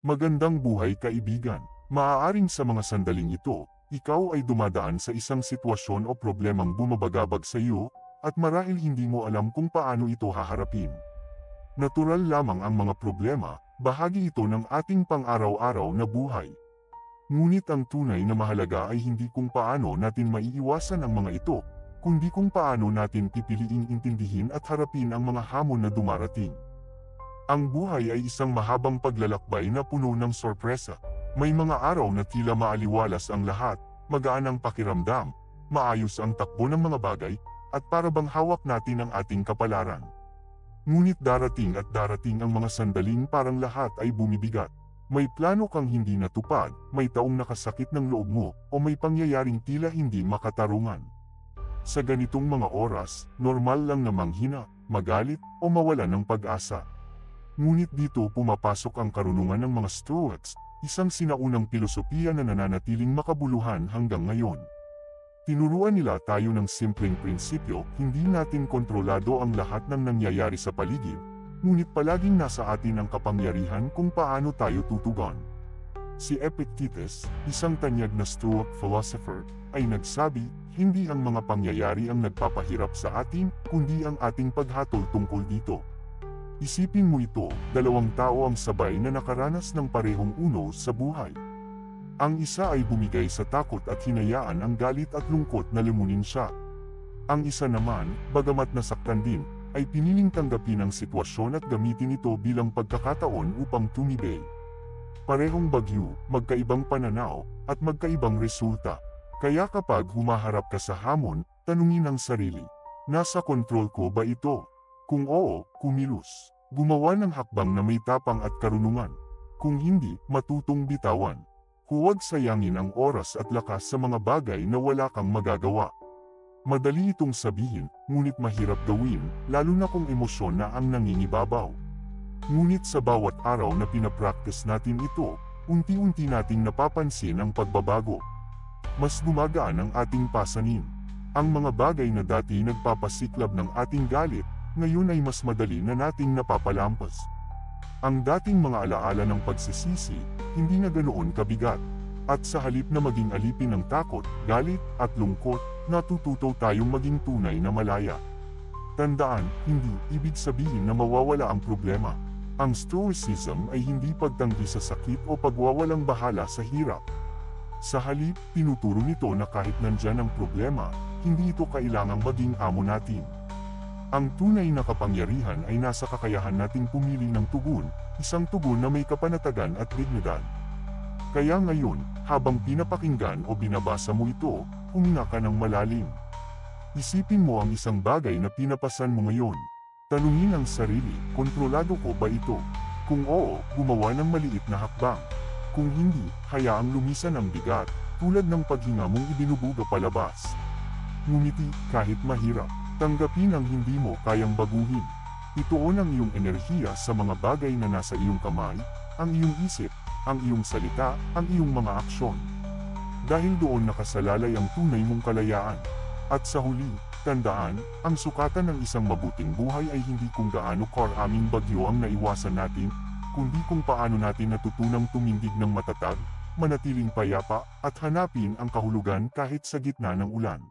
Magandang buhay kaibigan. Maaaring sa mga sandaling ito, ikaw ay dumadaan sa isang sitwasyon o problemang bumabagabag sa iyo, at marahil hindi mo alam kung paano ito haharapin. Natural lamang ang mga problema, bahagi ito ng ating pang-araw-araw na buhay. Ngunit ang tunay na mahalaga ay hindi kung paano natin maiiwasan ang mga ito, kundi kung paano natin pipiliing intindihin at harapin ang mga hamon na dumarating. Ang buhay ay isang mahabang paglalakbay na puno ng sorpresa. May mga araw na tila maaliwalas ang lahat, magaan ang pakiramdam, maayos ang takbo ng mga bagay, at para bang hawak natin ang ating kapalaran. Ngunit darating ang mga sandaling parang lahat ay bumibigat. May plano kang hindi natupad, may taong nakasakit ng loob mo, o may pangyayaring tila hindi makatarungan. Sa ganitong mga oras, normal lang na manghina, magalit, o mawalan ng pag-asa. Ngunit dito pumapasok ang karunungan ng mga Stoics, isang sinaunang pilosopiya na nananatiling makabuluhan hanggang ngayon. Tinuruan nila tayo ng simpleng prinsipyo, hindi natin kontrolado ang lahat ng nangyayari sa paligid, ngunit palaging nasa atin ang kapangyarihan kung paano tayo tutugon. Si Epictetus, isang tanyag na Stoic philosopher, ay nagsabi, hindi ang mga pangyayari ang nagpapahirap sa atin, kundi ang ating paghatol tungkol dito. Isipin mo ito, dalawang tao ang sabay na nakaranas ng parehong unos sa buhay. Ang isa ay bumigay sa takot at hinayaan ang galit at lungkot na limunin siya. Ang isa naman, bagamat nasaktan din, ay piniling tanggapin ang sitwasyon at gamitin ito bilang pagkakataon upang tumibay. Parehong bagyo, magkaibang pananaw, at magkaibang resulta. Kaya kapag humaharap ka sa hamon, tanungin ang sarili, nasa kontrol ko ba ito? Kung oo, kumilos. Gumawa ng hakbang na may tapang at karunungan. Kung hindi, matutong bitawan. Huwag sayangin ang oras at lakas sa mga bagay na wala kang magagawa. Madali itong sabihin, ngunit mahirap gawin, lalo na kung emosyon na ang nangingibabaw. Ngunit sa bawat araw na pinapractice natin ito, unti-unti nating napapansin ang pagbabago. Mas gumagaan ang ating pasanin. Ang mga bagay na dati nagpapasiklab ng ating galit, ngayon ay mas madali na nating napapalampas. Ang dating mga alaala ng pagsisisi, hindi na ganoon kabigat. At sa halip na maging alipin ng takot, galit, at lungkot, natututo tayong maging tunay na malaya. Tandaan, hindi ibig sabihin na mawawala ang problema. Ang Stoicism ay hindi pagtanggi sa sakit o pagwawalang bahala sa hirap. Sa halip, tinuturo nito na kahit nandyan ang problema, hindi ito kailangang maging amo natin. Ang tunay na kapangyarihan ay nasa kakayahan nating pumili ng tugon, isang tugon na may kapanatagan at dignidad. Kaya ngayon, habang pinapakinggan o binabasa mo ito, huminga ka ng malalim. Isipin mo ang isang bagay na pinapasan mo ngayon. Tanungin ang sarili, kontrolado ko ba ito? Kung oo, gumawa ng maliit na hakbang. Kung hindi, hayaang lumisan ang bigat, tulad ng paghinga mong ibinubuga palabas. Ngumiti, kahit mahirap, tanggapin ang hindi mo kayang baguhin. Ituon ang iyong enerhiya sa mga bagay na nasa iyong kamay, ang iyong isip, ang iyong salita, ang iyong mga aksyon. Dahil doon nakasalalay ang tunay mong kalayaan. At sa huli, tandaan, ang sukatan ng isang mabuting buhay ay hindi kung gaano karaming bagyo ang naiwasan natin, kundi kung paano natin natutunang tumindig ng matatag, manatiling payapa, at hanapin ang kahulugan kahit sa gitna ng ulan.